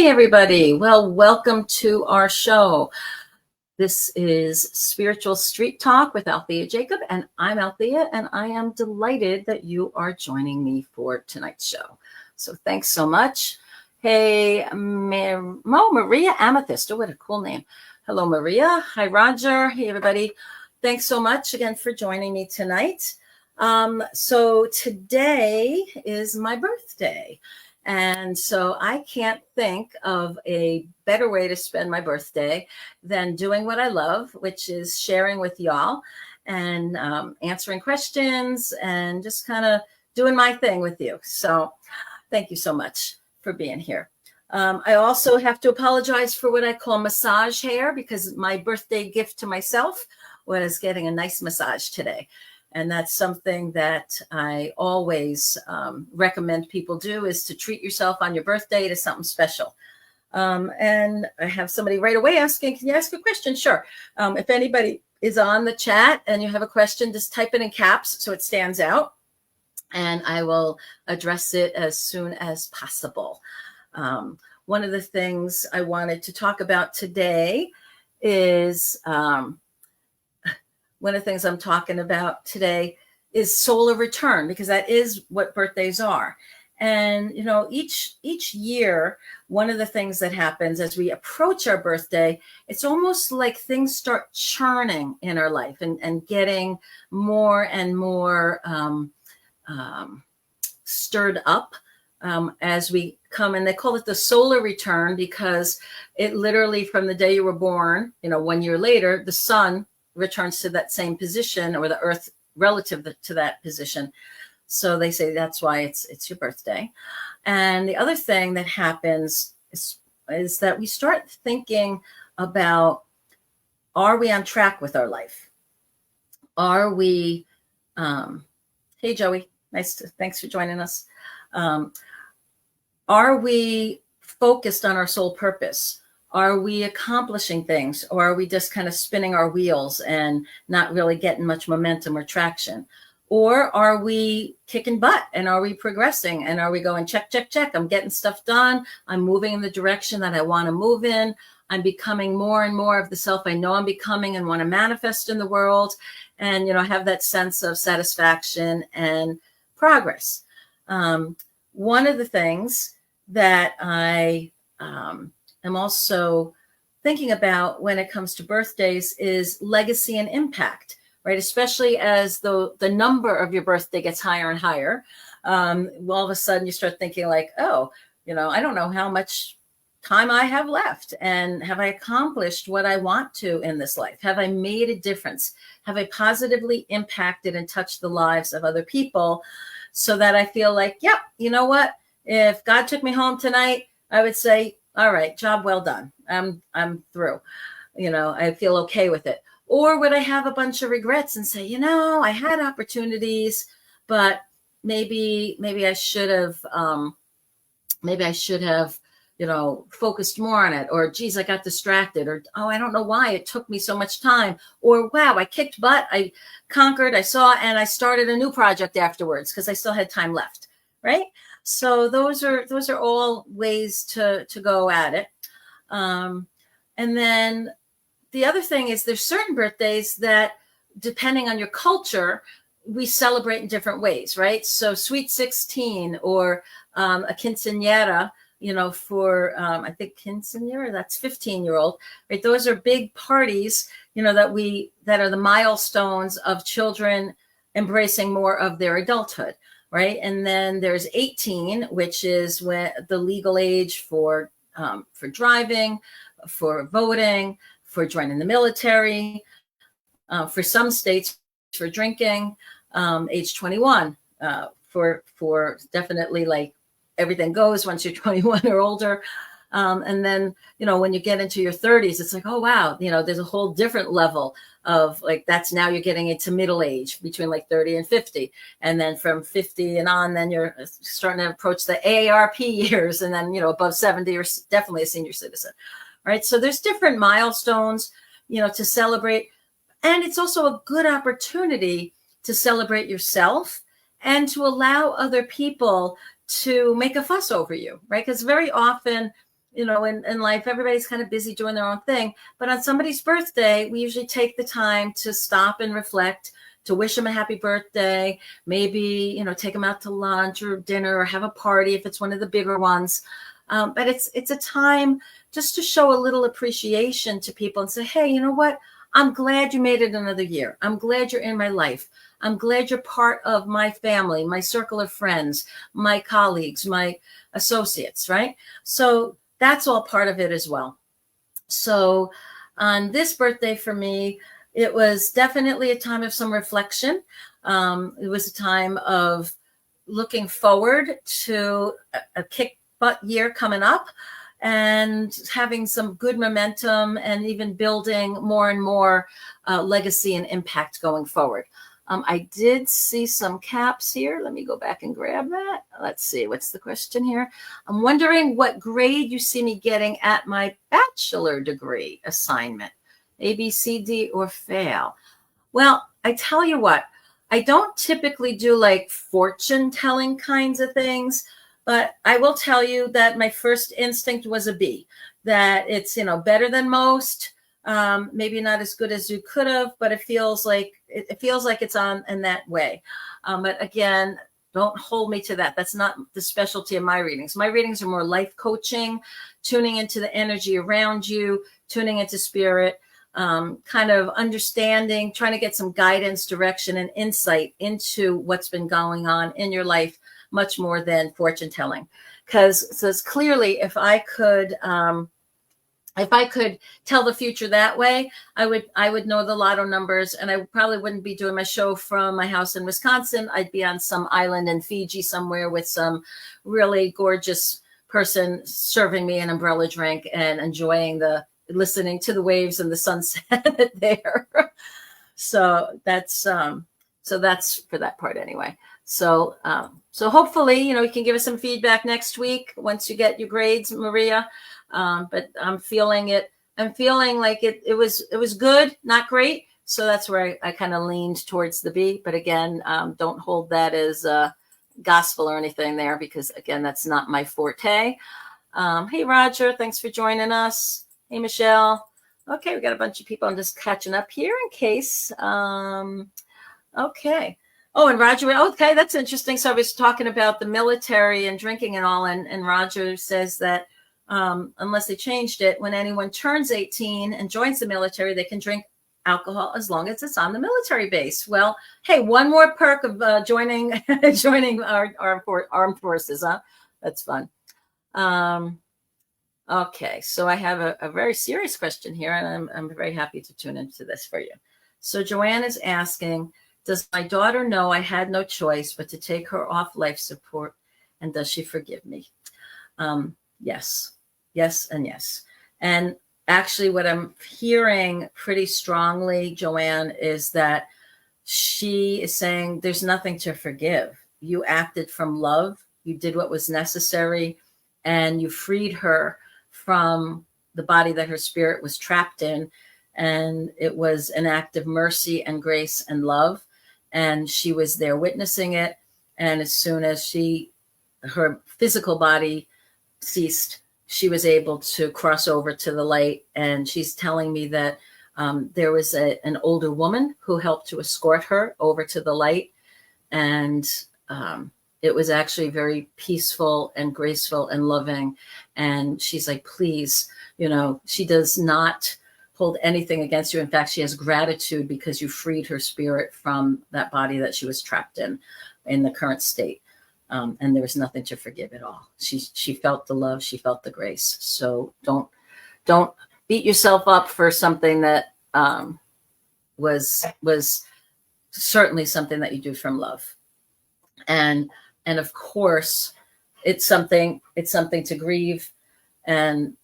Hey, everybody. Well, welcome to our show. This is Spiritual Street Talk with Althea Jacob, and I'm Althea, and I am delighted that you are joining me for tonight's show. So thanks so much. Hey, Maria Amethyst. Oh, what a cool name. Hello, Maria. Hi, Roger. Hey, everybody. Thanks so much again for joining me tonight. So today is my birthday. And so I can't think of a better way to spend my birthday than doing what I love, which is sharing with y'all and answering questions and just kind of doing my thing with you. So thank you so much for being here. I also have to apologize for what I call massage hair, because my birthday gift to myself was getting a nice massage today. And that's something that I always recommend people do, is to treat yourself on your birthday to something special. And I have somebody right away asking, can you ask a question? Sure. If anybody is on the chat and you have a question, just type it in caps so it stands out, and I will address it as soon as possible. One of the things I wanted to talk about today is one of the things I'm talking about today is solar return, because that is what birthdays are. And, you know, each year, one of the things that happens as we approach our birthday, it's almost like things start churning in our life and getting more and more stirred up as we come. And they call it the solar return because it literally, from the day you were born, 1 year later, the sun returns to that same position, or the earth relative to that position. So they say that's why it's your birthday. And the other thing that happens is that we start thinking about, are we on track with our life? Are we, hey, Joey, thanks for joining us. Are we focused on our sole purpose? Are we accomplishing things, or are we just kind of spinning our wheels and not really getting much momentum or traction? Or are we kicking butt, and are we progressing, and are we going check, check, check? I'm getting stuff done. I'm moving in the direction that I want to move in. I'm becoming more and more of the self I know I'm becoming and want to manifest in the world, and, have that sense of satisfaction and progress. One of the things that I I'm also thinking about when it comes to birthdays is legacy and impact, right? Especially as the number of your birthday gets higher and higher. All of a sudden you start thinking like, oh, I don't know how much time I have left, and have I accomplished what I want to in this life? Have I made a difference? Have I positively impacted and touched the lives of other people, so that I feel like, yep, you know what? If God took me home tonight, I would say, all right, job well done. I'm through. I feel okay with it. Or would I have a bunch of regrets and say, I had opportunities, but maybe I should have, focused more on it. Or, geez, I got distracted. Or, oh, I don't know why it took me so much time. Or, wow, I kicked butt. I conquered. I saw, and I started a new project afterwards because I still had time left. Right. So those are all ways to go at it. And then the other thing is, there's certain birthdays that, depending on your culture, we celebrate in different ways, right? So Sweet 16 or a quinceañera, for I think quinceañera, that's 15-year-old, right? Those are big parties, that are the milestones of children embracing more of their adulthood. Right. And then there's 18, which is when the legal age for driving, for voting, for joining the military, for some states for drinking, age 21, for definitely like everything goes once you're 21 or older. And then, when you get into your 30s, it's like, oh, wow, there's a whole different level of like, that's now you're getting into middle age between like 30 and 50. And then from 50 and on, then you're starting to approach the AARP years. And then, above 70, you're definitely a senior citizen. Right. So there's different milestones, to celebrate. And it's also a good opportunity to celebrate yourself and to allow other people to make a fuss over you. Right. Because very often in life, everybody's kind of busy doing their own thing. But on somebody's birthday, we usually take the time to stop and reflect, to wish them a happy birthday, maybe, take them out to lunch or dinner or have a party if it's one of the bigger ones. But it's a time just to show a little appreciation to people and say, hey, you know what? I'm glad you made it another year. I'm glad you're in my life. I'm glad you're part of my family, my circle of friends, my colleagues, my associates, right? So that's all part of it as well. So on this birthday for me, it was definitely a time of some reflection. It was a time of looking forward to a kick butt year coming up and having some good momentum and even building more and more legacy and impact going forward. I did see some caps here. Let me go back and grab that. Let's see. What's the question here? I'm wondering what grade you see me getting at my bachelor degree assignment. A, B, C, D, or fail? Well, I tell you what, I don't typically do like fortune telling kinds of things, but I will tell you that my first instinct was a B, that it's, better than most. Maybe not as good as you could have, but it feels like it's on in that way. But again, don't hold me to that. That's not the specialty of my readings. My readings are more life coaching, tuning into the energy around you, tuning into spirit, kind of understanding, trying to get some guidance, direction, and insight into what's been going on in your life, much more than fortune telling. Because clearly, if I could tell the future that way, I would know the lotto numbers, and I probably wouldn't be doing my show from my house in Wisconsin. I'd be on some island in Fiji somewhere with some really gorgeous person serving me an umbrella drink and enjoying listening to the waves and the sunset there. So that's for that part anyway. So hopefully, you can give us some feedback next week once you get your grades, Maria. But I'm feeling it. I'm feeling like it was good, not great. So that's where I kind of leaned towards the B. But again, don't hold that as gospel or anything there, because again, that's not my forte. Hey, Roger, thanks for joining us. Hey, Michelle. Okay, we got a bunch of people. I'm just catching up here in case. Okay. Oh, and Roger, okay, that's interesting. So I was talking about the military and drinking and all, and Roger says that unless they changed it, when anyone turns 18 and joins the military, they can drink alcohol as long as it's on the military base. Well, hey, one more perk of joining our armed forces, huh? That's fun. Okay, so I have a very serious question here, and I'm very happy to tune into this for you. So Joanne is asking, does my daughter know I had no choice but to take her off life support, and does she forgive me? Yes, and yes. And actually what I'm hearing pretty strongly, Joanne, is that she is saying there's nothing to forgive. You acted from love. You did what was necessary, and you freed her from the body that her spirit was trapped in. And it was an act of mercy and grace and love. And she was there witnessing it. And as soon as her physical body ceased, she was able to cross over to the light. And she's telling me that there was an older woman who helped to escort her over to the light. And it was actually very peaceful and graceful and loving. And she's like, please, she does not hold anything against you. In fact, she has gratitude because you freed her spirit from that body that she was trapped in the current state. And there was nothing to forgive at all. She felt the love. She felt the grace. So don't beat yourself up for something that was certainly something that you do from love. And of course, it's something to grieve. And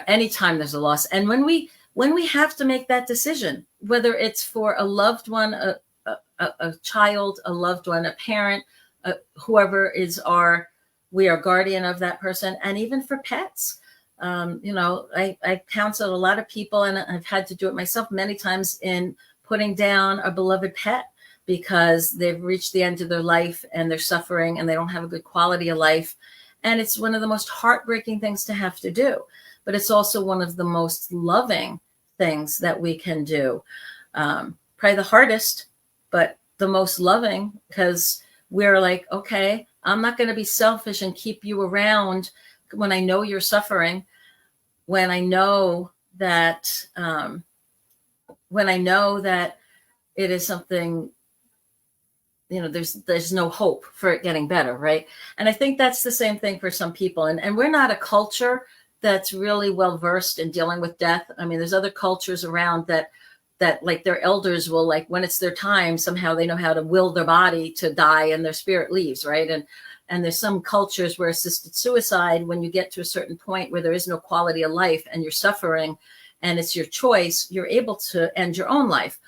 anytime there's a loss, and when we have to make that decision, whether it's for a loved one, a child, a loved one, a parent, whoever we are guardian of that person, and even for pets. I counsel a lot of people, and I've had to do it myself many times, in putting down a beloved pet because they've reached the end of their life and they're suffering and they don't have a good quality of life. And it's one of the most heartbreaking things to have to do, but it's also one of the most loving things that we can do. Probably the hardest, but the most loving, because we're like, okay, I'm not going to be selfish and keep you around when I know you're suffering, when I know that, it is something, there's no hope for it getting better, right? And I think that's the same thing for some people. And we're not a culture that's really well versed in dealing with death. I mean, there's other cultures around that like their elders will, like, when it's their time, somehow they know how to will their body to die and their spirit leaves, right? And there's some cultures where assisted suicide, when you get to a certain point where there is no quality of life and you're suffering and it's your choice, you're able to end your own life.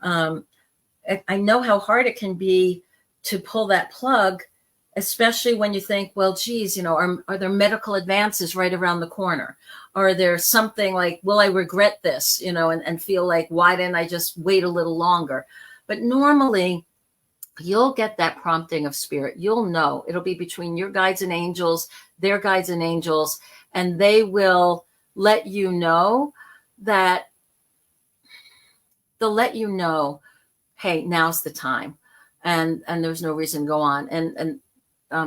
I know how hard it can be to pull that plug, especially when you think, well, geez, are there medical advances right around the corner? Or there's something like, will I regret this, and feel like, why didn't I just wait a little longer? But normally you'll get that prompting of spirit. You'll know. It'll be between your guides and angels, their guides and angels, and they will let you know that hey, now's the time. And there's no reason to go on. And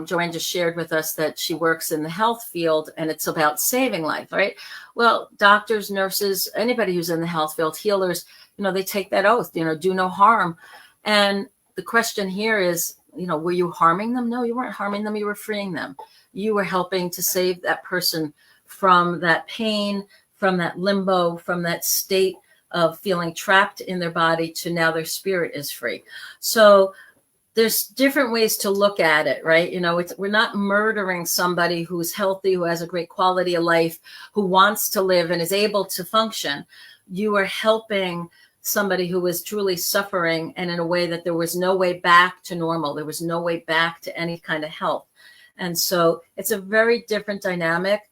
Joanne just shared with us that she works in the health field, and it's about saving life, right? Well, doctors, nurses, anybody who's in the health field, healers, they take that oath, do no harm. And the question here is, were you harming them? No, you weren't harming them. You were freeing them. You were helping to save that person from that pain, from that limbo, from that state of feeling trapped in their body to now their spirit is free. So there's different ways to look at it, right? We're not murdering somebody who's healthy, who has a great quality of life, who wants to live and is able to function. You are helping somebody who was truly suffering, and in a way that there was no way back to normal. There was no way back to any kind of health. And so it's a very different dynamic.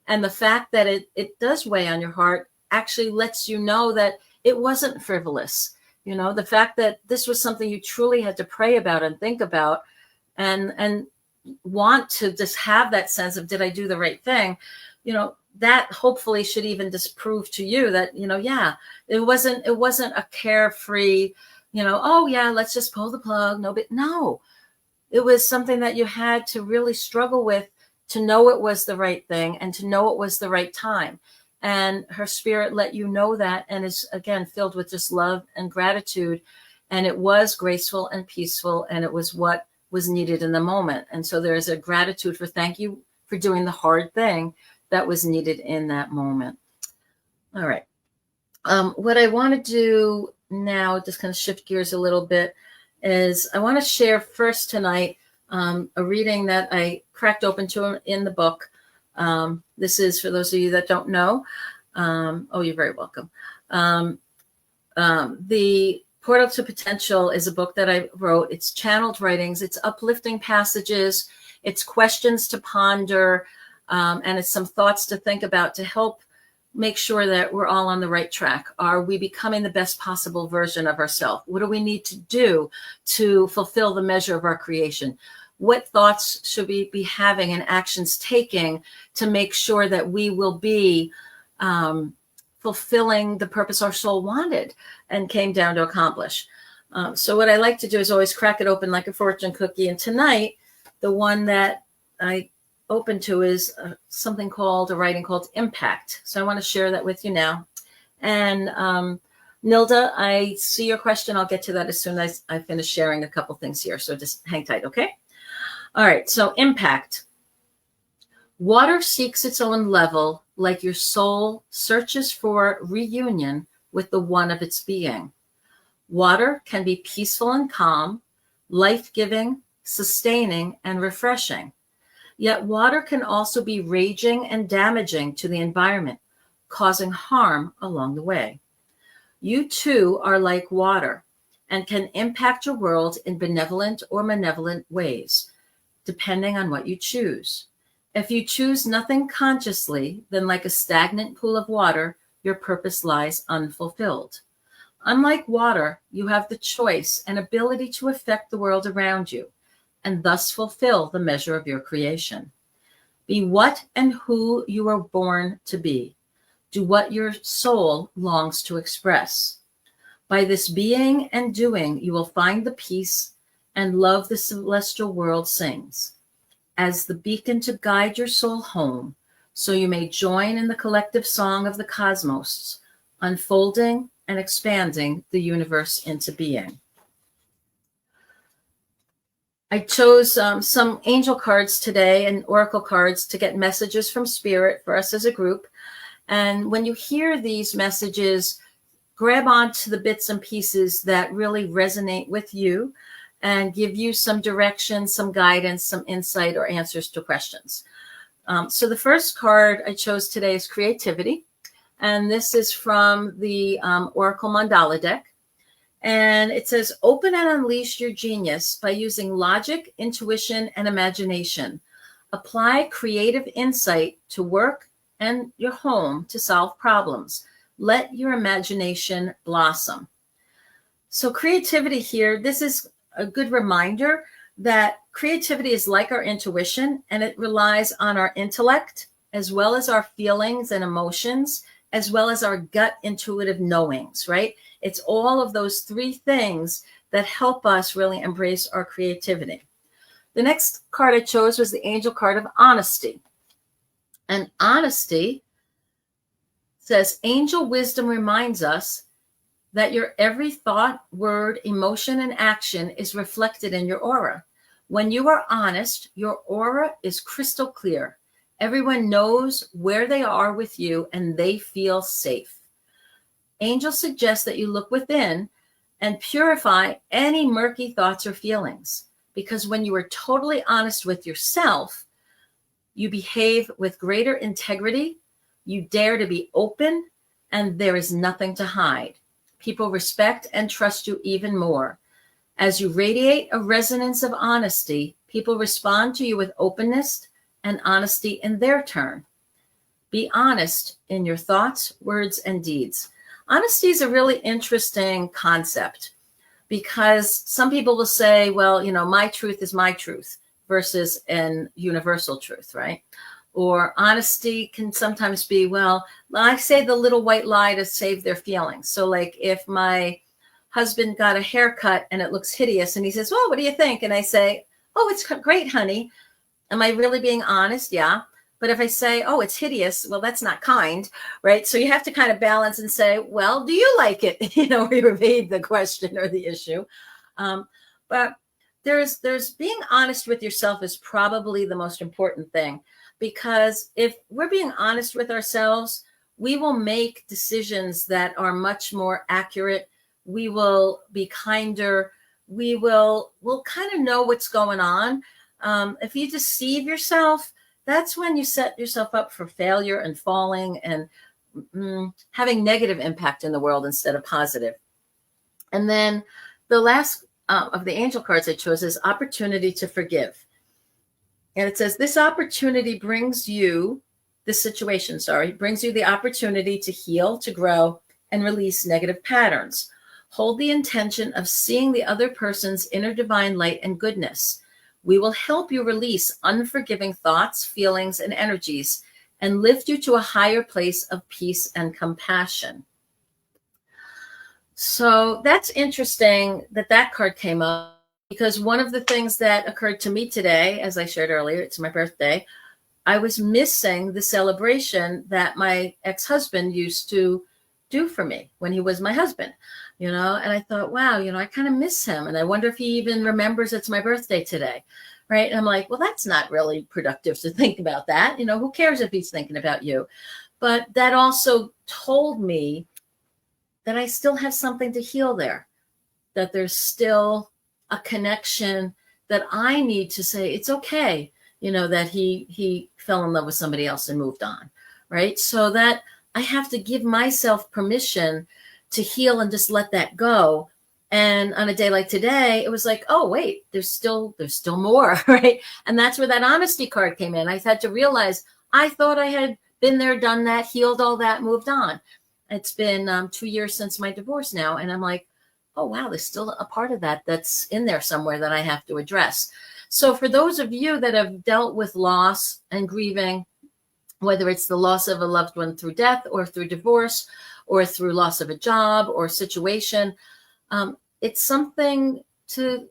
And the fact that it does weigh on your heart actually lets you know that it wasn't frivolous. The fact that this was something you truly had to pray about and think about and want to just have that sense of, did I do the right thing? That hopefully should even disprove to you that, it wasn't a carefree, oh yeah, let's just pull the plug. No, it was something that you had to really struggle with, to know it was the right thing and to know it was the right time. And her spirit let you know that, and is again filled with just love and gratitude. And it was graceful and peaceful, and it was what was needed in the moment. And so there is a gratitude for, thank you for doing the hard thing that was needed in that moment. All right. What I want to do now, just kind of shift gears a little bit, is I want to share first tonight a reading that I cracked open to in the book. This is for those of you that don't know. You're very welcome. The Portal to Potential is a book that I wrote. It's channeled writings. It's uplifting passages. It's questions to ponder. And it's some thoughts to think about to help make sure that we're all on the right track. Are we becoming the best possible version of ourselves? What do we need to do to fulfill the measure of our creation? What thoughts should we be having and actions taking to make sure that we will be fulfilling the purpose our soul wanted and came down to accomplish? So what I like to do is always crack it open like a fortune cookie. And tonight, the one that I open to is something called, a writing called Impact. So I want to share that with you now. And Nilda, I see your question. I'll get to that as soon as I finish sharing a couple things here. So just hang tight, okay? All right, so impact. Water seeks its own level, like your soul searches for reunion with the one of its being. Water can be peaceful and calm, life-giving, sustaining, and refreshing. Yet water can also be raging and damaging to the environment, causing harm along the way. You too are like water and can impact your world in benevolent or malevolent ways, depending on what you choose. If you choose nothing consciously, then like a stagnant pool of water, your purpose lies unfulfilled. Unlike water, you have the choice and ability to affect the world around you, and thus fulfill the measure of your creation. Be what and who you were born to be. Do what your soul longs to express. By this being and doing, you will find the peace and love the celestial world sings. As the beacon to guide your soul home, so you may join in the collective song of the cosmos, unfolding and expanding the universe into being. I chose some angel cards today and oracle cards to get messages from Spirit for us as a group. And when you hear these messages, grab onto the bits and pieces that really resonate with you and give you some direction, some guidance, some insight, or answers to questions. So the first card I chose today is creativity. And this is from the Oracle Mandala deck. And it says, open and unleash your genius by using logic, intuition, and imagination. Apply creative insight to work and your home to solve problems. Let your imagination blossom. So creativity here, this is a good reminder that creativity is like our intuition, and it relies on our intellect, as well as our feelings and emotions, as well as our gut intuitive knowings, right? It's all of those three things that help us really embrace our creativity. The next card I chose was the angel card of honesty. And honesty says, angel wisdom reminds us that your every thought, word, emotion, and action is reflected in your aura. When you are honest, your aura is crystal clear. Everyone knows where they are with you and they feel safe. Angels suggest that you look within and purify any murky thoughts or feelings, because when you are totally honest with yourself, you behave with greater integrity, you dare to be open, and there is nothing to hide. People respect and trust you even more. As you radiate a resonance of honesty, people respond to you with openness and honesty in their turn. Be honest in your thoughts, words, and deeds. Honesty is a really interesting concept, because some people will say, well, my truth is my truth versus an universal truth, right? Or honesty can sometimes be, well, I say the little white lie to save their feelings. So like if my husband got a haircut and it looks hideous and he says, well, what do you think? And I say, oh, it's great, honey. Am I really being honest? Yeah. But if I say, oh, it's hideous, well, that's not kind, right? So you have to kind of balance and say, well, do you like it? Or you evade the question or the issue. But there's being honest with yourself is probably the most important thing, because if we're being honest with ourselves, we will make decisions that are much more accurate. We will be kinder. We'll kind of know what's going on. If you deceive yourself, that's when you set yourself up for failure and falling and having negative impact in the world instead of positive. And then the last of the angel cards I chose is opportunity to forgive. And it says, this opportunity brings you, this situation, brings you the opportunity to heal, to grow, and release negative patterns. Hold the intention of seeing the other person's inner divine light and goodness. We will help you release unforgiving thoughts, feelings, and energies, and lift you to a higher place of peace and compassion. So that's interesting that card came up, because one of the things that occurred to me today, as I shared earlier, it's my birthday, I was missing the celebration that my ex-husband used to do for me when he was my husband, and I thought, wow, I kind of miss him. And I wonder if he even remembers it's my birthday today. Right. And I'm like, well, that's not really productive to think about that. Who cares if he's thinking about you? But that also told me that I still have something to heal there, that there's still a connection that I need to say, it's okay, that he fell in love with somebody else and moved on. Right. So that I have to give myself permission to heal and just let that go. And on a day like today, it was like, oh, wait, there's still more, right? And that's where that honesty card came in. I had to realize I thought I had been there, done that, healed all that, moved on. It's been 2 years since my divorce now. And I'm like, oh, wow, there's still a part of that that's in there somewhere that I have to address. So for those of you that have dealt with loss and grieving, whether it's the loss of a loved one through death or through divorce or through loss of a job or situation, it's something to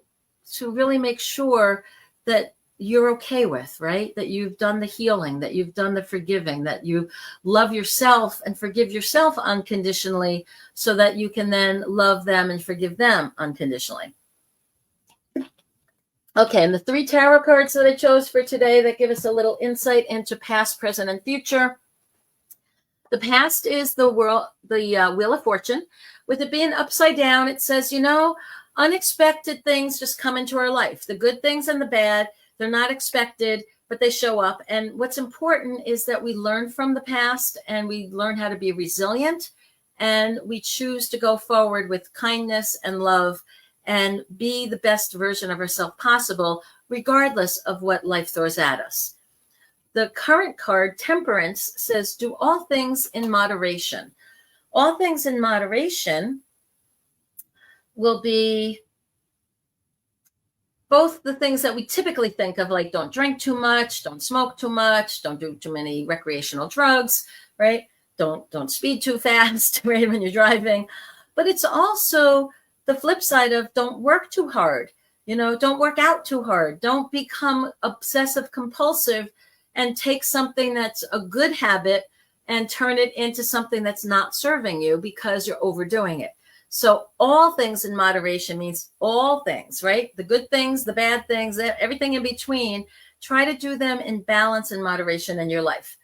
really make sure that you're okay with, right? That you've done the healing, that you've done the forgiving, that you love yourself and forgive yourself unconditionally so that you can then love them and forgive them unconditionally. Okay, and the 3 tarot cards that I chose for today that give us a little insight into past, present, and future. The past is the Wheel of Fortune. With it being upside down, it says, unexpected things just come into our life. The good things and the bad, they're not expected, but they show up. And what's important is that we learn from the past and we learn how to be resilient, and we choose to go forward with kindness and love and be the best version of ourselves possible, regardless of what life throws at us. The current card, Temperance, says, do all things in moderation. All things in moderation will be both the things that we typically think of, like don't drink too much, don't smoke too much, don't do too many recreational drugs, right? Don't speed too fast, right, when you're driving. But it's also the flip side of don't work too hard. Don't work out too hard. Don't become obsessive compulsive and take something that's a good habit and turn it into something that's not serving you because you're overdoing it. So all things in moderation means all things, right? The good things, the bad things, everything in between. Try to do them in balance and moderation in your life.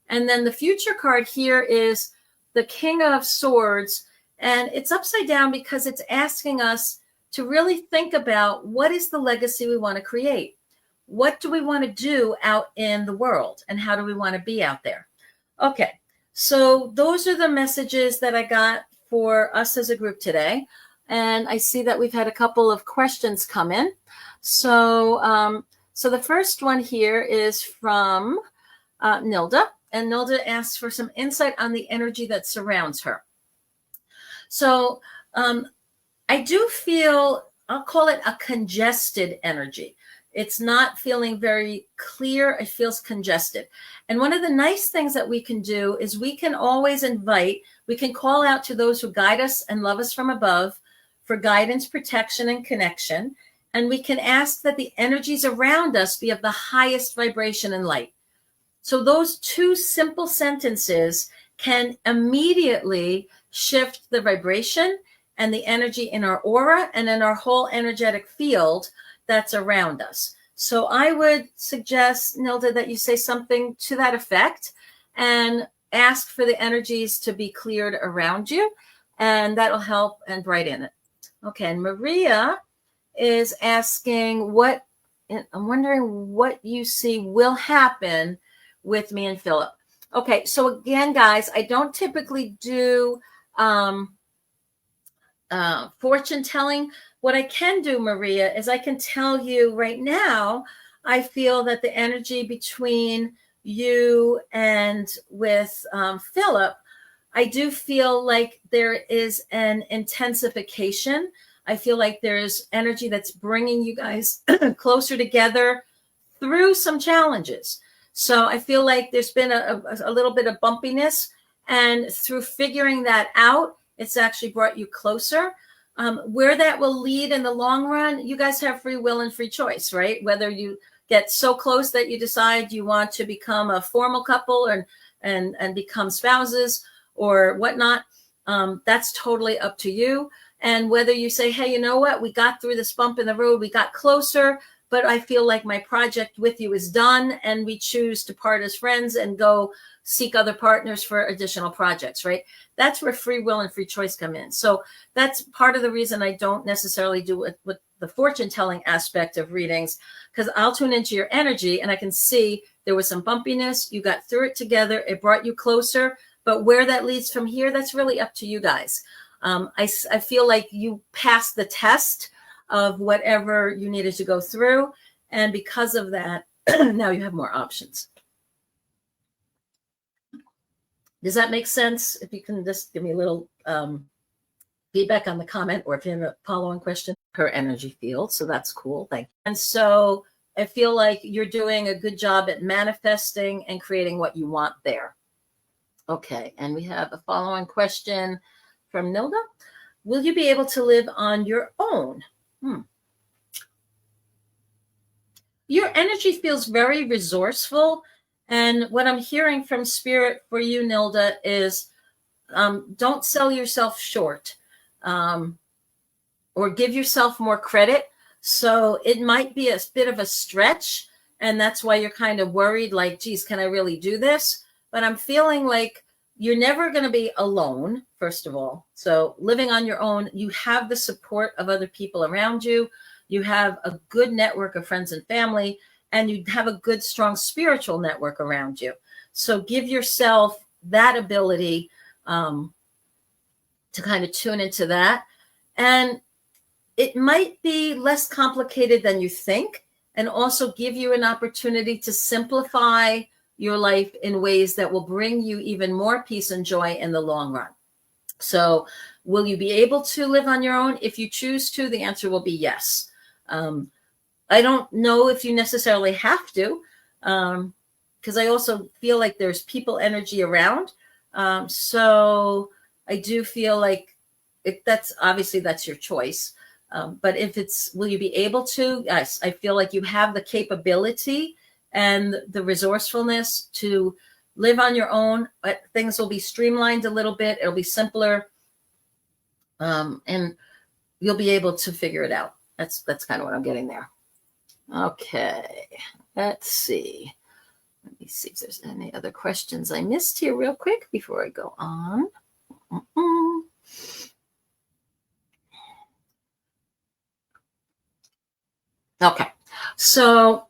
And then the future card here is the King of Swords. And it's upside down because it's asking us to really think about what is the legacy we want to create? What do we want to do out in the world? And how do we want to be out there? Okay, so those are the messages that I got for us as a group today. And I see that we've had a couple of questions come in. So, so the first one here is from Nilda. And Nilda asks for some insight on the energy that surrounds her. So I do feel, I'll call it a congested energy. It's not feeling very clear. It feels congested. And one of the nice things that we can do is we can always we can call out to those who guide us and love us from above for guidance, protection, and connection. And we can ask that the energies around us be of the highest vibration and light. So those 2 simple sentences can immediately shift the vibration and the energy in our aura and in our whole energetic field that's around us. So I would suggest, Nilda, that you say something to that effect and ask for the energies to be cleared around you, and that'll help and brighten it. Okay, and Maria is asking I'm wondering what you see will happen with me and Philip. Okay, so again, guys, I don't typically do fortune telling. What I can do, Maria, is I can tell you right now, I feel that the energy between you and with Philip, I do feel like there is an intensification. I feel like there's energy that's bringing you guys closer together through some challenges. So I feel like there's been a little bit of bumpiness, and through figuring that out, it's actually brought you closer. Where that will lead in the long run, you guys have free will and free choice, right? Whether you get so close that you decide you want to become a formal couple and become spouses or whatnot, that's totally up to you. And whether you say, hey, you know what, we got through this bump in the road, we got closer, but I feel like my project with you is done, and we choose to part as friends and go seek other partners for additional projects, right? That's where free will and free choice come in. So that's part of the reason I don't necessarily do it with the fortune telling aspect of readings, because I'll tune into your energy and I can see there was some bumpiness. You got through it together. It brought you closer. But where that leads from here, that's really up to you guys. I feel like you passed the test of whatever you needed to go through. And because of that, now you have more options. Does that make sense? If you can just give me a little feedback on the comment, or if you have a follow-on question. Her energy field, so that's cool. Thank you. And so I feel like you're doing a good job at manifesting and creating what you want there. Okay, and we have a following question from Nilda. Will you be able to live on your own? Your energy feels very resourceful. And what I'm hearing from Spirit for you, Nilda, is don't sell yourself short, or give yourself more credit. So it might be a bit of a stretch. And that's why you're kind of worried, like, geez, can I really do this? But I'm feeling like you're never going to be alone, first of all. So living on your own, you have the support of other people around you. You have a good network of friends and family, and you have a good, strong spiritual network around you. So give yourself that ability to kind of tune into that. And it might be less complicated than you think, and also give you an opportunity to simplify your life in ways that will bring you even more peace and joy in the long run. So will you be able to live on your own? If you choose to, the answer will be yes. I don't know if you necessarily have to, because I also feel like there's people energy around. So I do feel like that's your choice. But if it's, will you be able to? Yes, I feel like you have the capability and the resourcefulness to live on your own. But things will be streamlined a little bit. It'll be simpler. And you'll be able to figure it out. That's kind of what I'm getting there. Okay, let's see. Let me see if there's any other questions I missed here real quick before I go on. Okay, so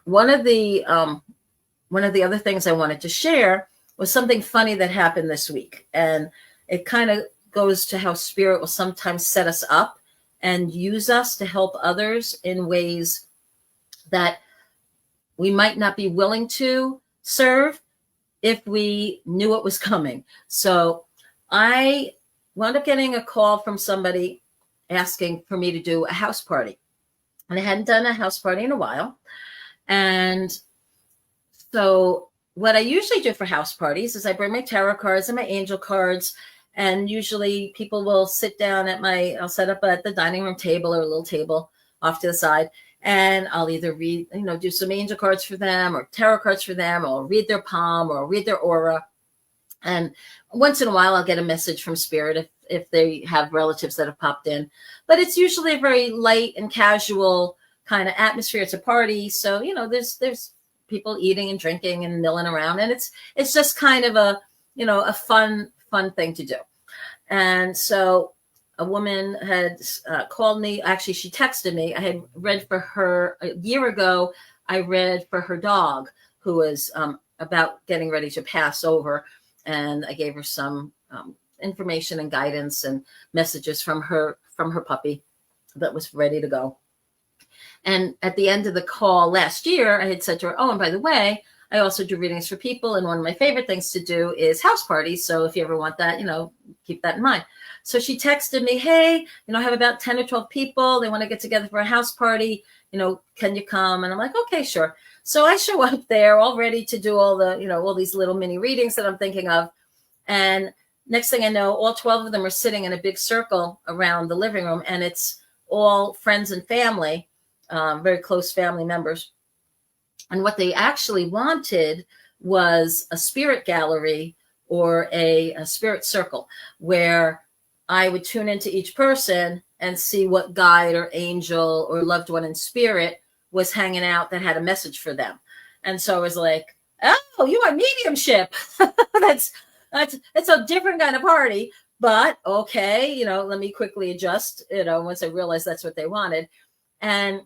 one of the other things I wanted to share was something funny that happened this week, and it kind of goes to how Spirit will sometimes set us up and use us to help others in ways that we might not be willing to serve if we knew it was coming. So I wound up getting a call from somebody asking for me to do a house party. And I hadn't done a house party in a while. And so what I usually do for house parties is I bring my tarot cards and my angel cards. And usually people will sit down I'll set up at the dining room table or a little table off to the side. And I'll either read, do some angel cards for them or tarot cards for them, or I'll read their palm or I'll read their aura. And once in a while, I'll get a message from Spirit if they have relatives that have popped in. But it's usually a very light and casual kind of atmosphere. It's a party. So, there's people eating and drinking and milling around. And it's just kind of a fun thing to do. And so a woman had called me. Actually, she texted me. I had read for her a year ago. I read for her dog who was about getting ready to pass over. And I gave her some information and guidance and messages from her puppy that was ready to go. And at the end of the call last year, I had said to her, oh, and by the way, I also do readings for people. And one of my favorite things to do is house parties. So if you ever want that, keep that in mind. So she texted me, hey, I have about 10 or 12 people. They want to get together for a house party. Can you come? And I'm like, okay, sure. So I show up there all ready to do all the, all these little mini readings that I'm thinking of. And next thing I know, all 12 of them are sitting in a big circle around the living room. And it's all friends and family, very close family members. And what they actually wanted was a spirit gallery or a spirit circle where I would tune into each person and see what guide or angel or loved one in spirit was hanging out that had a message for them. And so I was like, oh, you are mediumship. It's a different kind of party, but okay, let me quickly adjust, once I realized that's what they wanted. And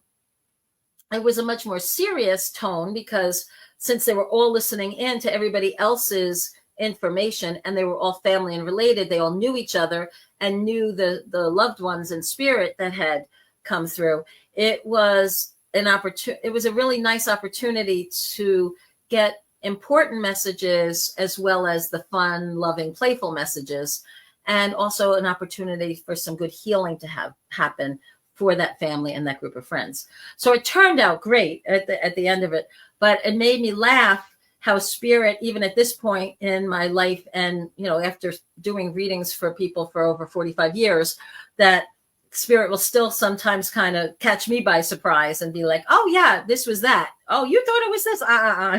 it was a much more serious tone because since they were all listening in to everybody else's information and they were all family and related, they all knew each other and knew the loved ones in spirit that had come through. It was it was a really nice opportunity to get important messages as well as the fun, loving, playful messages, and also an opportunity for some good healing to happen for that family and that group of friends. So it turned out great at the end of it, but it made me laugh how spirit, even at this point in my life, and after doing readings for people for over 45 years, that spirit will still sometimes kind of catch me by surprise and be like, oh yeah, this was that. Oh, you thought it was this?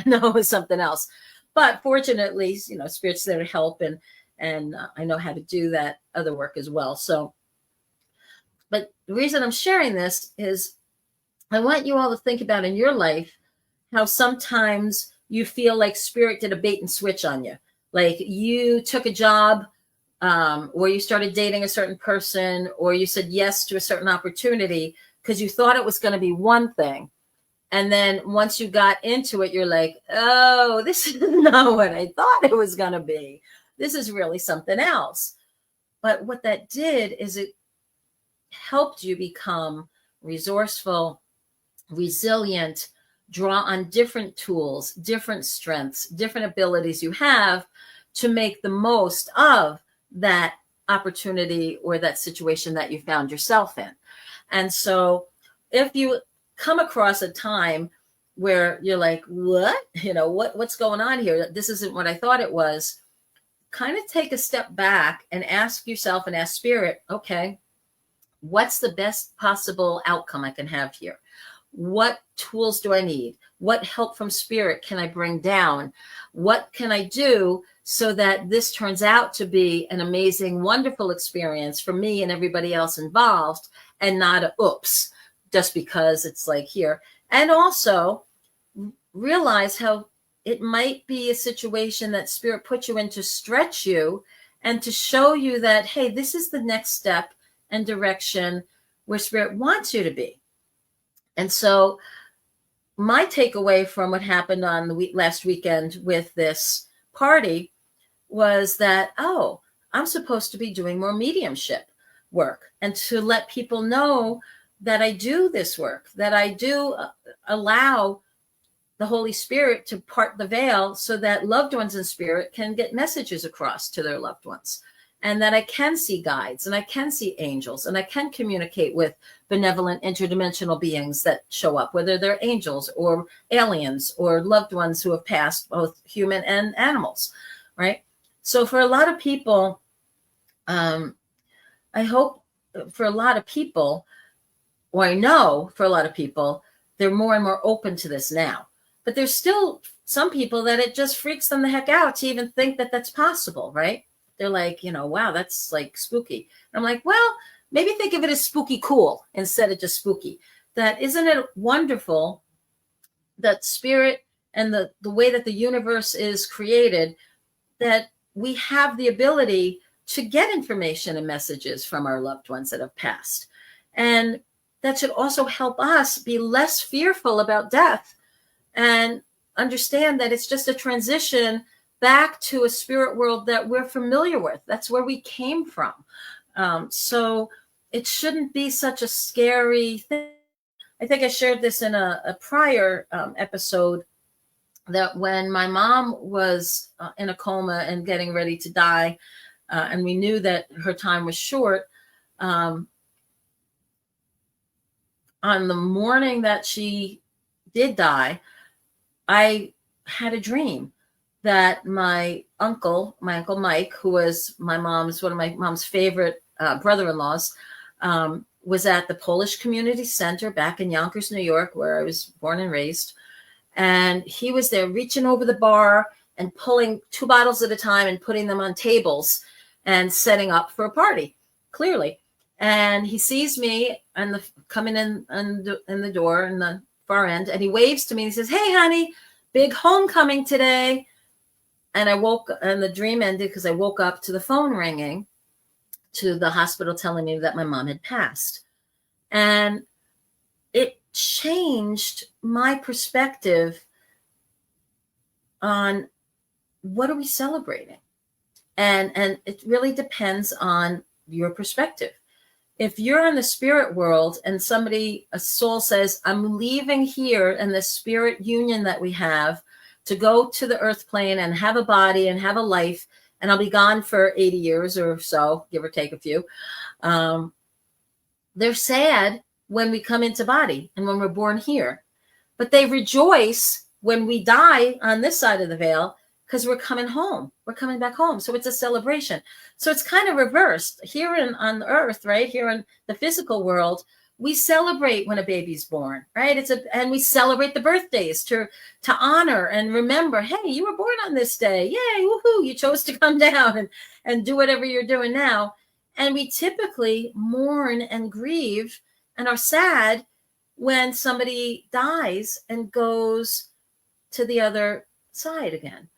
No, it was something else. But fortunately, spirit's there to help, and I know how to do that other work as well. So, but the reason I'm sharing this is I want you all to think about in your life how sometimes you feel like spirit did a bait and switch on you. Like you took a job, or you started dating a certain person, or you said yes to a certain opportunity because you thought it was going to be one thing. And then once you got into it, you're like, oh, this is not what I thought it was going to be. This is really something else. But what that did is it helped you become resourceful, resilient, draw on different tools, different strengths, different abilities you have to make the most of that opportunity or that situation that you found yourself in. And so if you come across a time where you're like, what's going on here? This isn't what I thought it was. Kind of take a step back and ask yourself and ask spirit, okay, what's the best possible outcome I can have here? What tools do I need? What help from spirit can I bring down? What can I do so that this turns out to be an amazing, wonderful experience for me and everybody else involved, and not a oops, just because it's like here. And also realize how it might be a situation that spirit put you in to stretch you and to show you that, hey, this is the next step and direction where spirit wants you to be. And so my takeaway from what happened on the last weekend with this party was that, oh, I'm supposed to be doing more mediumship work, and to let people know that I do this work, that I do allow the Holy Spirit to part the veil so that loved ones in spirit can get messages across to their loved ones, and that I can see guides and I can see angels and I can communicate with benevolent interdimensional beings that show up, whether they're angels or aliens or loved ones who have passed, both human and animals, right? So for a lot of people, I hope for a lot of people, or I know for a lot of people, they're more and more open to this now. But there's still some people that it just freaks them the heck out to even think that that's possible, right? They're like, wow, that's like spooky. And I'm like, well, maybe think of it as spooky cool instead of just spooky. That isn't it wonderful that spirit and the way that the universe is created, that we have the ability to get information and messages from our loved ones that have passed. And that should also help us be less fearful about death and understand that it's just a transition back to a spirit world that we're familiar with. That's where we came from. So it shouldn't be such a scary thing. I think I shared this in a prior episode, that when my mom was in a coma and getting ready to die, and we knew that her time was short, on the morning that she did die, I had a dream that my uncle Mike, who was one of my mom's favorite brother-in-laws, was at the Polish Community Center back in Yonkers, New York, where I was born and raised. And he was there reaching over the bar and pulling 2 bottles at a time and putting them on tables and setting up for a party, clearly. And he sees me and coming in the door in the far end, and he waves to me and he says, "Hey, honey, big homecoming today." And I woke, and the dream ended because I woke up to the phone ringing to the hospital telling me that my mom had passed. And it changed my perspective on what are we celebrating. And it really depends on your perspective. If you're in the spirit world and a soul says, "I'm leaving here in the spirit union that we have to go to the earth plane and have a body and have a life, and I'll be gone for 80 years or so, give or take a few," they're sad when we come into body and when we're born here. But they rejoice when we die on this side of the veil because we're coming home. We're coming back home. So it's a celebration. So it's kind of reversed. Here on earth, right? Here in the physical world, we celebrate when a baby's born, right? And we celebrate the birthdays to honor and remember, hey, you were born on this day. Yay, woohoo, you chose to come down and do whatever you're doing now. And we typically mourn and grieve and are sad when somebody dies and goes to the other side again.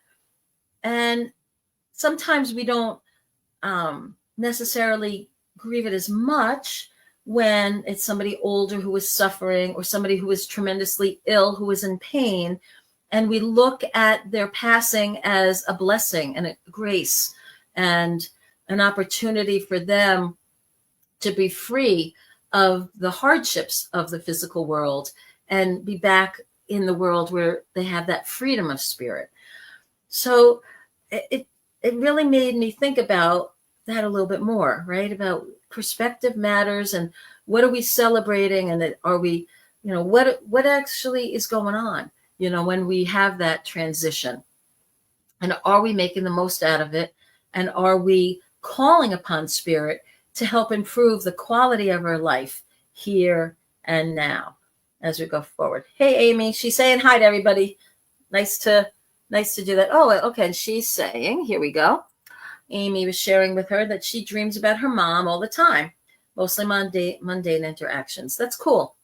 And sometimes we don't necessarily grieve it as much when it's somebody older who is suffering or somebody who is tremendously ill, who is in pain. And we look at their passing as a blessing and a grace and an opportunity for them to be free of the hardships of the physical world and be back in the world where they have that freedom of spirit. So it really made me think about that a little bit more, right? About perspective matters and what are we celebrating, and are we, what actually is going on, when we have that transition, and are we making the most out of it, and are we calling upon spirit to help improve the quality of our life here and now as we go forward. Hey, Amy, she's saying hi to everybody. Nice to do that. Oh, okay. And she's saying, here we go. Amy was sharing with her that she dreams about her mom all the time, mostly mundane interactions. That's cool.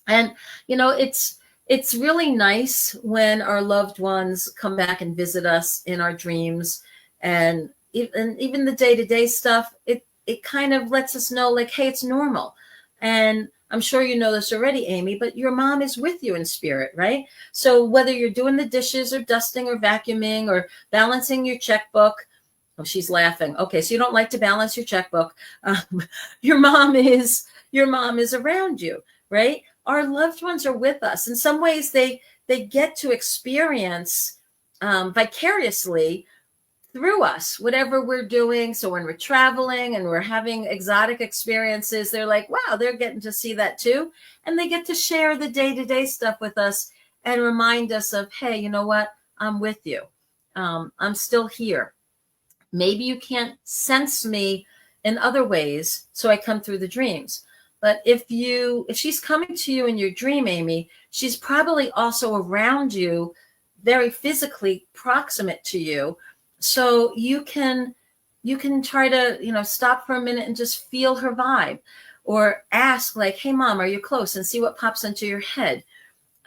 And, it's really nice when our loved ones come back and visit us in our dreams. And even the day-to-day stuff, it kind of lets us know, like, hey, it's normal. And I'm sure you know this already, Amy, but your mom is with you in spirit, right? So whether you're doing the dishes or dusting or vacuuming or balancing your checkbook, oh, she's laughing. Okay, so you don't like to balance your checkbook. Your mom is around you, right? Our loved ones are with us. In some ways, they get to experience vicariously through us, whatever we're doing. So when we're traveling and we're having exotic experiences, they're like, wow, they're getting to see that too. And they get to share the day-to-day stuff with us and remind us of, hey, you know what? I'm with you. I'm still here. Maybe you can't sense me in other ways, so I come through the dreams. But if she's coming to you in your dream, Amy, she's probably also around you, very physically proximate to you. So you can try to, stop for a minute and just feel her vibe, or ask like, hey, mom, are you close? And see what pops into your head.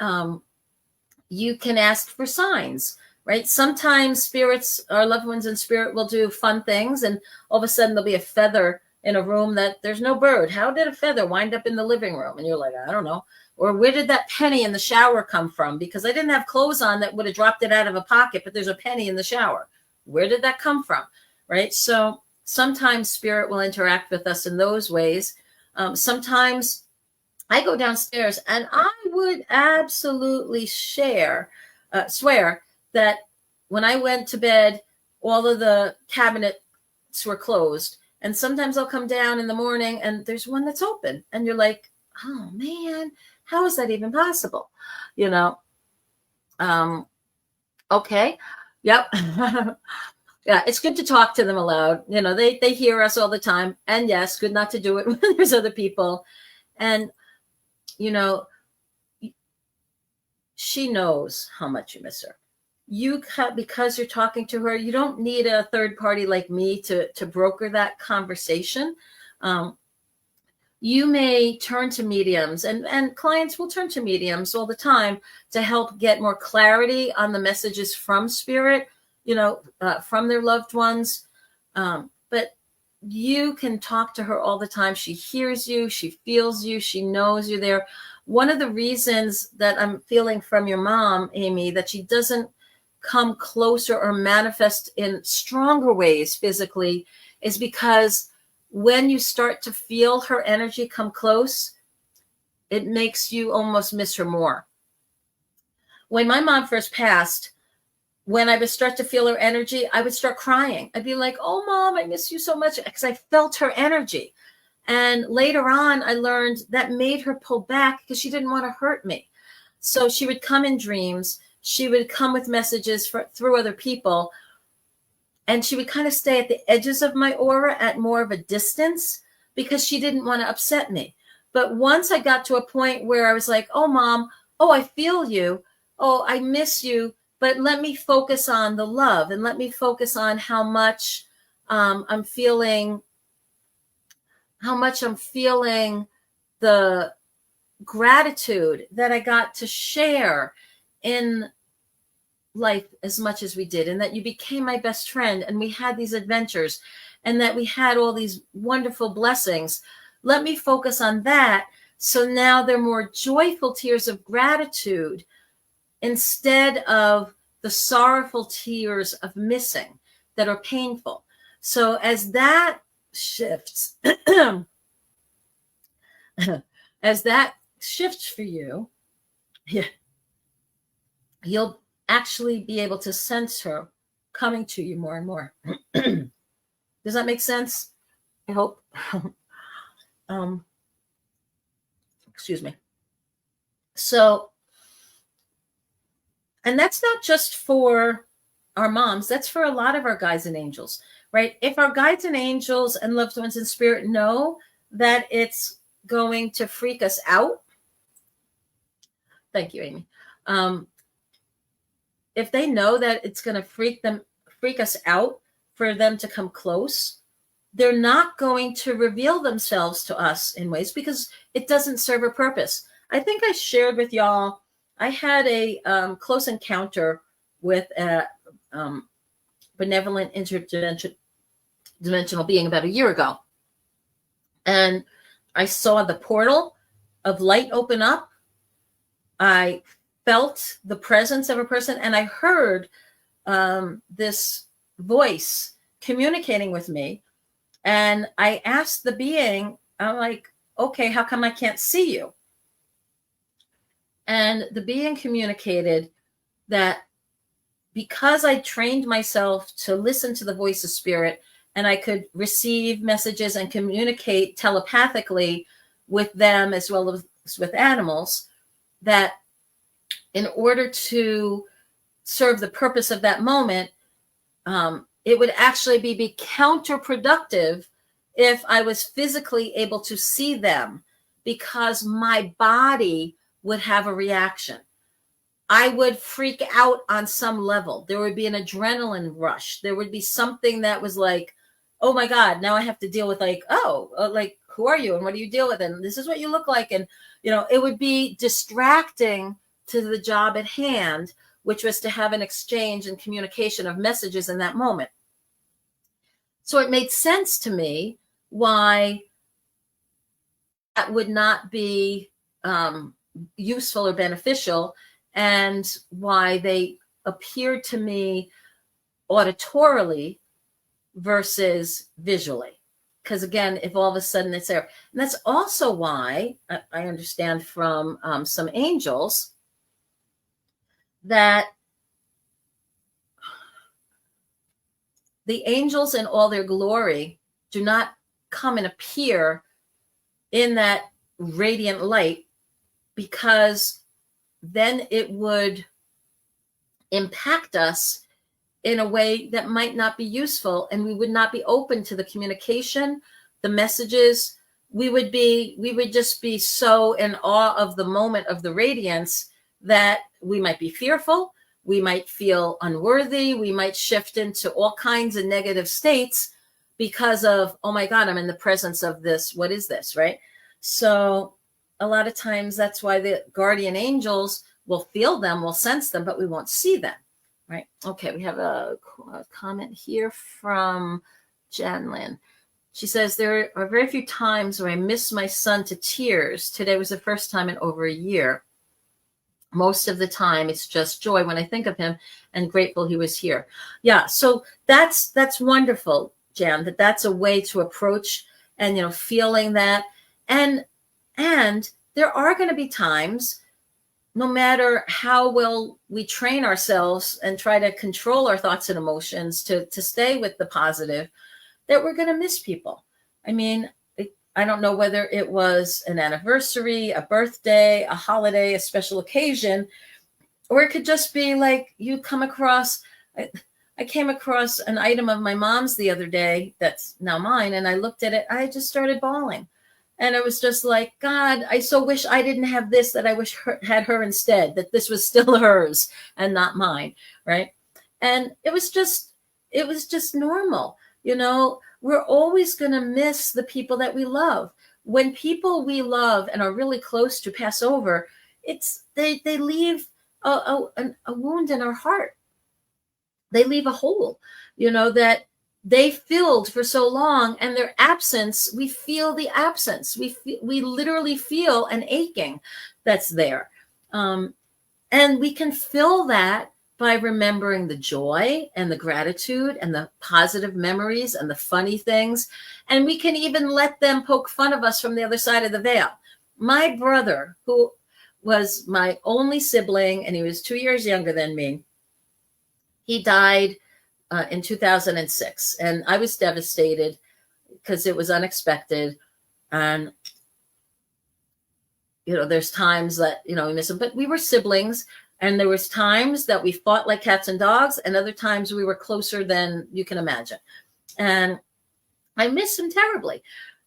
You can ask for signs, right? Sometimes spirits, our loved ones in spirit, will do fun things, and all of a sudden there'll be a feather in a room that there's no bird. How did a feather wind up in the living room? And you're like, I don't know. Or where did that penny in the shower come from? Because I didn't have clothes on that would have dropped it out of a pocket, but there's a penny in the shower. Where did that come from? Right? So sometimes spirit will interact with us in those ways. Sometimes I go downstairs and I would absolutely swear that when I went to bed, all of the cabinets were closed. And sometimes I'll come down in the morning and there's one that's open. And you're like, oh man, how is that even possible? Okay. Yep. Yeah, it's good to talk to them aloud. They hear us all the time. And yes, good not to do it when there's other people. And, she knows how much you miss her. Because you're talking to her, you don't need a third party like me to broker that conversation. You may turn to mediums, and clients will turn to mediums all the time to help get more clarity on the messages from spirit, from their loved ones. But you can talk to her all the time. She hears you, she feels you, she knows you're there. One of the reasons that I'm feeling from your mom, Amy, that she doesn't come closer or manifest in stronger ways physically is because when you start to feel her energy come close, it makes you almost miss her more. When my mom first passed, when I would start to feel her energy, I would start crying. I'd be like, oh, Mom, I miss you so much, because I felt her energy. And later on, I learned that made her pull back because she didn't want to hurt me. So she would come in dreams. She would come with messages through other people. And she would kind of stay at the edges of my aura at more of a distance because she didn't want to upset me. But once I got to a point where I was like, oh, Mom, oh, I feel you. Oh, I miss you. But let me focus on the love and let me focus on how much I'm feeling the gratitude that I got to share in life as much as we did, and that you became my best friend, and we had these adventures, and that we had all these wonderful blessings. Let me focus on that. So now they're more joyful tears of gratitude instead of the sorrowful tears of missing that are painful. So as that shifts, as that shifts for you, you'll actually be able to sense her coming to you more and more. Does that make sense? I hope. Excuse me. So, and that's not just for our moms, that's for a lot of our guides and angels, right? If our guides and angels and loved ones in spirit know that it's going to freak us out, thank you, Amy. If they know that it's going to freak us out for them to come close, they're not going to reveal themselves to us in ways because it doesn't serve a purpose. I think I shared with y'all, I had a close encounter with a benevolent interdimensional being about a year ago. And I saw the portal of light open up. I felt the presence of a person, and I heard this voice communicating with me. And I asked the being, I'm like, okay, how come I can't see you? And the being communicated that because I trained myself to listen to the voice of spirit, and I could receive messages and communicate telepathically with them as well as with animals, that in order to serve the purpose of that moment, it would actually be counterproductive if I was physically able to see them, because my body would have a reaction. I would freak out on some level. There would be an adrenaline rush. There would be something that was like, oh my God, now I have to deal with like, like, who are you? And what do you deal with? And this is what you look like. And, it would be distracting to the job at hand, which was to have an exchange and communication of messages in that moment. So it made sense to me why that would not be useful or beneficial, and why they appeared to me auditorily versus visually. Because again, if all of a sudden it's there. And that's also why I understand from some angels that the angels in all their glory do not come and appear in that radiant light, because then it would impact us in a way that might not be useful, and we would not be open to the communication, the messages. We would just be so in awe of the moment of the radiance that we might be fearful. We might feel unworthy. We might shift into all kinds of negative states because of, oh my God, I'm in the presence of this. What is this, right? So a lot of times that's why the guardian angels will feel them, will sense them, but we won't see them, right? Okay, we have a comment here from Janlyn. She says, there are very few times where I miss my son to tears. Today was the first time in over a year. Most of the time, it's just joy when I think of him and grateful he was here. Yeah, so that's wonderful, Jan, that's a way to approach and, feeling that. And there are going to be times, no matter how well we train ourselves and try to control our thoughts and emotions to stay with the positive, that we're going to miss people. I mean, I don't know whether it was an anniversary, a birthday, a holiday, a special occasion, or it could just be like you come across. I came across an item of my mom's the other day that's now mine, and I looked at it. I just started bawling. And it was just like, God, I so wish I didn't have this, that I wish had her instead, that this was still hers and not mine, right? And it was just normal. We're always going to miss the people that we love. When people we love and are really close to pass over, they leave a wound in our heart. They leave a hole, that they filled for so long, and their absence, we feel the absence. We literally feel an aching that's there. And we can fill that by remembering the joy and the gratitude and the positive memories and the funny things. And we can even let them poke fun of us from the other side of the veil. My brother, who was my only sibling, and he was 2 years younger than me, he died in 2006. And I was devastated because it was unexpected. And, there's times that, we miss him, but we were siblings. And there was times that we fought like cats and dogs, and other times we were closer than you can imagine. And I miss him terribly.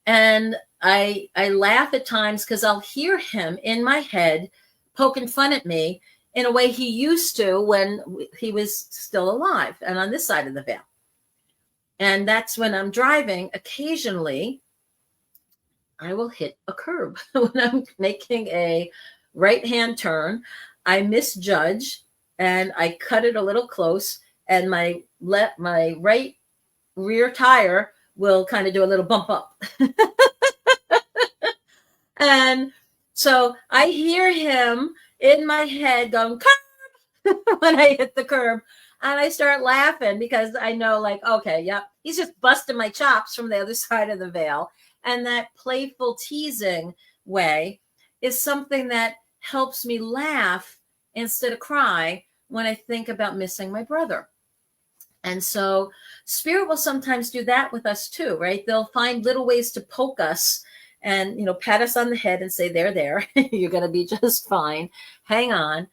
And I laugh at times because I'll hear him in my head poking fun at me in a way he used to when he was still alive and on this side of the veil. And that's when I'm driving. Occasionally, I will hit a curb when I'm making a right-hand turn. I misjudge and I cut it a little close, and my right rear tire will kind of do a little bump up. And so I hear him in my head going, curb, when I hit the curb. And I start laughing because I know, like, okay, yep, he's just busting my chops from the other side of the veil. And that playful teasing way is something that helps me laugh instead of cry when I think about missing my brother. And so spirit will sometimes do that with us too, right? They'll find little ways to poke us and, pat us on the head and say, there, you're going to be just fine. Hang on.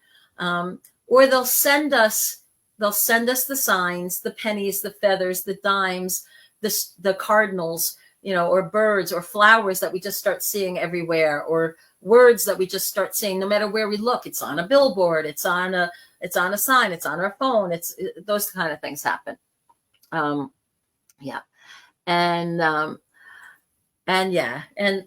Or they'll send us the signs, the pennies, the feathers, the dimes, the cardinals, or birds or flowers that we just start seeing everywhere, or words that we just start saying no matter where we look. It's on a billboard, it's on a sign, it's on our phone. Those kind of things happen. Yeah. And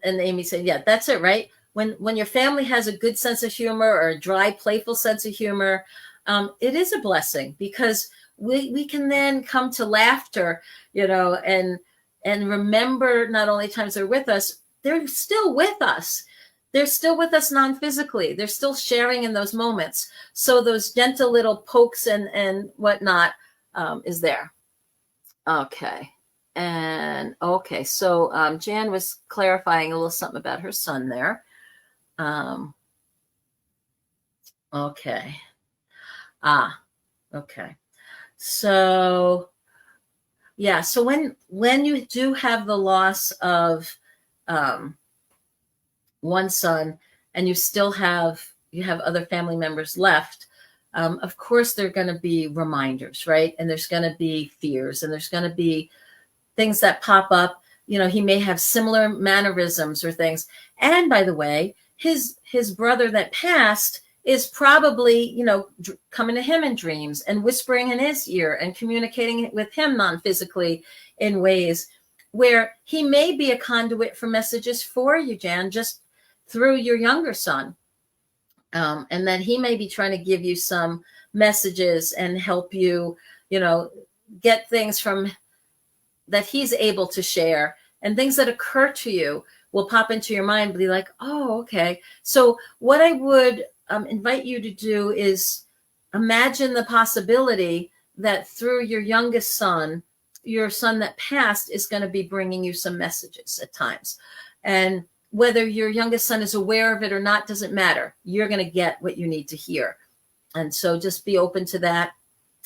Amy said, yeah, that's it, right? When your family has a good sense of humor or a dry, playful sense of humor, it is a blessing, because we can then come to laughter, and remember not only times they're with us, they're still with us. They're still with us non-physically. They're still sharing in those moments. So those gentle little pokes and whatnot is there. Okay. And okay. So Jan was clarifying a little something about her son there. Okay. Okay. So yeah. So when you do have the loss of one son, and you have other family members left, of course there are going to be reminders, right? And there's going to be fears, and there's going to be things that pop up. He may have similar mannerisms or things. And by the way, his brother that passed is probably, coming to him in dreams and whispering in his ear and communicating with him non-physically in ways where he may be a conduit for messages for you, Jan, just through your younger son. And then he may be trying to give you some messages and help you, get things from that he's able to share, and things that occur to you will pop into your mind, be like, oh, okay. So what I would invite you to do is imagine the possibility that through your youngest son, your son that passed is going to be bringing you some messages at times. And whether your youngest son is aware of it or not doesn't matter. You're going to get what you need to hear. And so just be open to that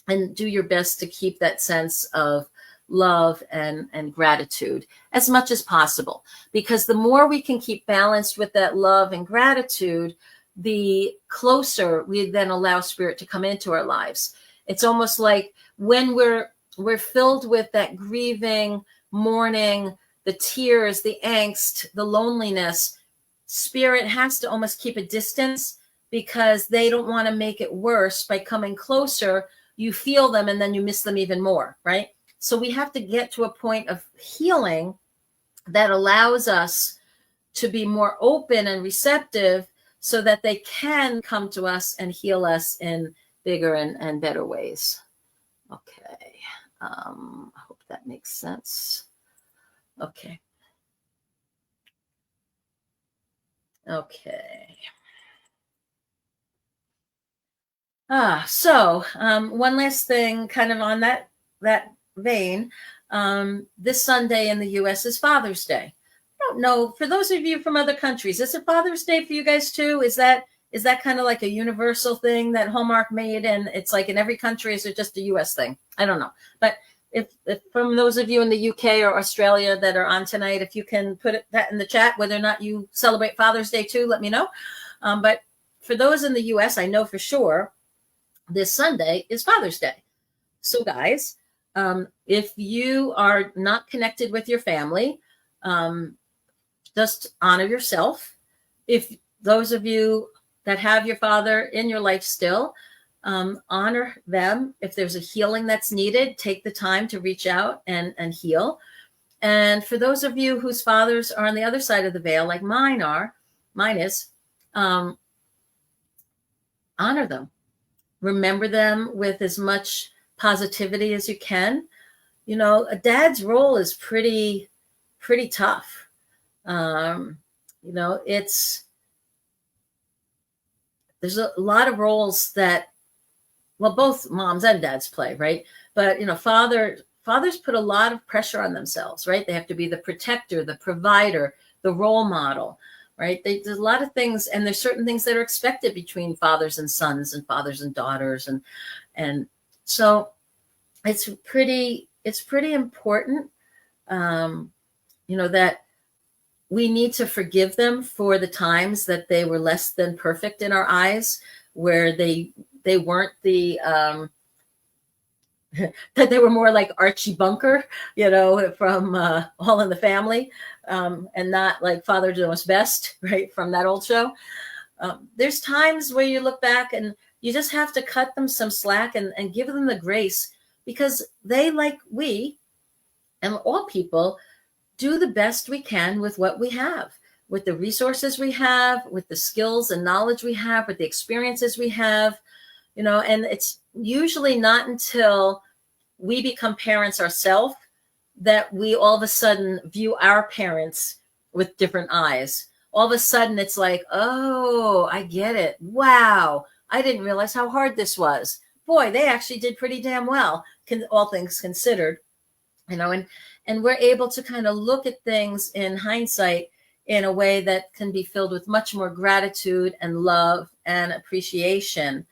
and do your best to keep that sense of love and gratitude as much as possible. Because the more we can keep balanced with that love and gratitude, the closer we then allow spirit to come into our lives. It's almost like when we're filled with that grieving, mourning, the tears, the angst, the loneliness, spirit has to almost keep a distance because they don't want to make it worse by coming closer. You feel them and then you miss them even more, right? So we have to get to a point of healing that allows us to be more open and receptive so that they can come to us and heal us in bigger and better ways. Okay. I hope that makes sense. Okay. Okay. So one last thing kind of on that vein. This Sunday in the US is Father's Day. I don't know, for those of you from other countries, is it Father's Day for you guys too? Is that kind of like a universal thing that Hallmark made and it's like in every country? Is it just a US thing? I don't know. But if from those of you in the UK or Australia that are on tonight, if you can put that in the chat, whether or not you celebrate Father's Day too, let me know. But for those in the US, I know for sure this Sunday is Father's Day. So guys, if you are not connected with your family, just honor yourself. If those of you that have your father in your life still, honor them. If there's a healing that's needed, take the time to reach out and heal. And for those of you whose fathers are on the other side of the veil, like mine is, honor them. Remember them with as much positivity as you can. You know, a dad's role is pretty tough. You know, there's a lot of roles that, well, both moms and dads play, right? But, you know, fathers put a lot of pressure on themselves, right? They have to be the protector, the provider, the role model, right? There's a lot of things, and there's certain things that are expected between fathers and sons and fathers and daughters. And so it's pretty important, you know, that we need to forgive them for the times that they were less than perfect in our eyes, where they weren't the, that they were more like Archie Bunker, you know, from All in the Family, and not like Father Knows Best, right, from that old show. There's times where you look back and you just have to cut them some slack and give them the grace, because they, like we and all people, do the best we can with what we have, with the resources we have, with the skills and knowledge we have, with the experiences we have, you know. And it's usually not until we become parents ourselves that we all of a sudden view our parents with different eyes. All of a sudden it's like, oh, I get it. Wow. I didn't realize how hard this was. Boy, they actually did pretty damn well, all things considered, you know, and we're able to kind of look at things in hindsight in a way that can be filled with much more gratitude and love and appreciation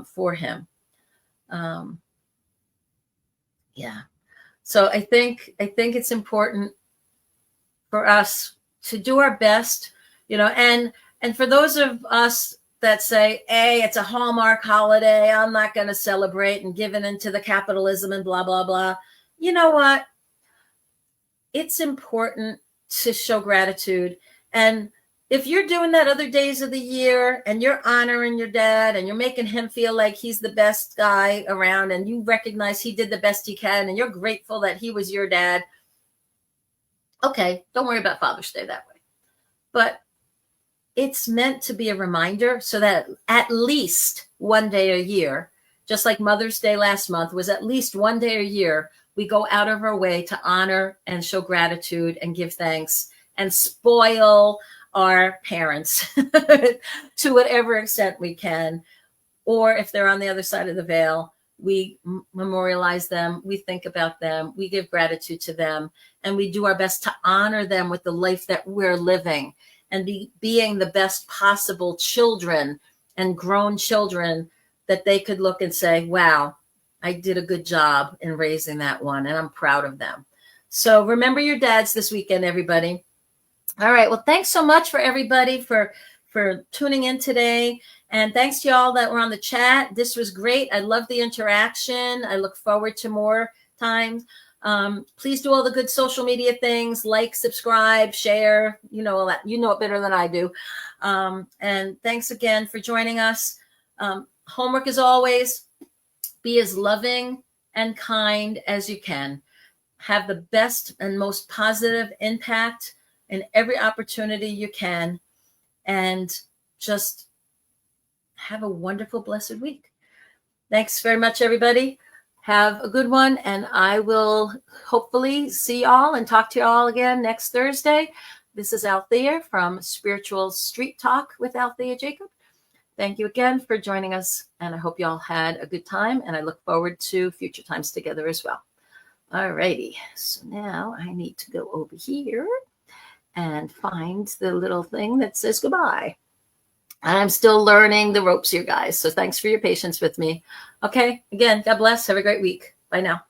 for him. Yeah. So I think it's important for us to do our best, you know, and for those of us that say, hey, it's a Hallmark holiday, I'm not going to celebrate, and giving into the capitalism and blah, blah, blah. You know what? It's important to show gratitude. And if you're doing that other days of the year and you're honoring your dad and you're making him feel like he's the best guy around and you recognize he did the best he can and you're grateful that he was your dad, okay, don't worry about Father's Day that way. But it's meant to be a reminder so that at least one day a year, just like Mother's Day last month was at least one day a year, we go out of our way to honor and show gratitude and give thanks and spoil our parents to whatever extent we can. Or if they're on the other side of the veil, we memorialize them, we think about them, we give gratitude to them, and we do our best to honor them with the life that we're living and being the best possible children and grown children that they could look and say, wow, I did a good job in raising that one, and I'm proud of them. So remember your dads this weekend, everybody. All right. Well, thanks so much for everybody for tuning in today. And thanks to y'all that were on the chat. This was great. I love the interaction. I look forward to more times. Please do all the good social media things, like, subscribe, share, all that. You know it better than I do. And thanks again for joining us. Homework as always, be as loving and kind as you can. Have the best and most positive impact in every opportunity you can. And just have a wonderful, blessed week. Thanks very much, everybody. Have a good one. And I will hopefully see y'all and talk to y'all again next Thursday. This is Althea from Spiritual Street Talk with Althea Jacob. Thank you again for joining us. And I hope y'all had a good time. And I look forward to future times together as well. All righty. So now I need to go over here and find the little thing that says goodbye. I'm still learning the ropes here, guys. So thanks for your patience with me. Okay. Again, God bless. Have a great week. Bye now.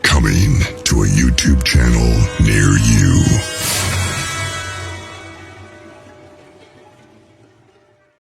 Coming to a YouTube channel near you.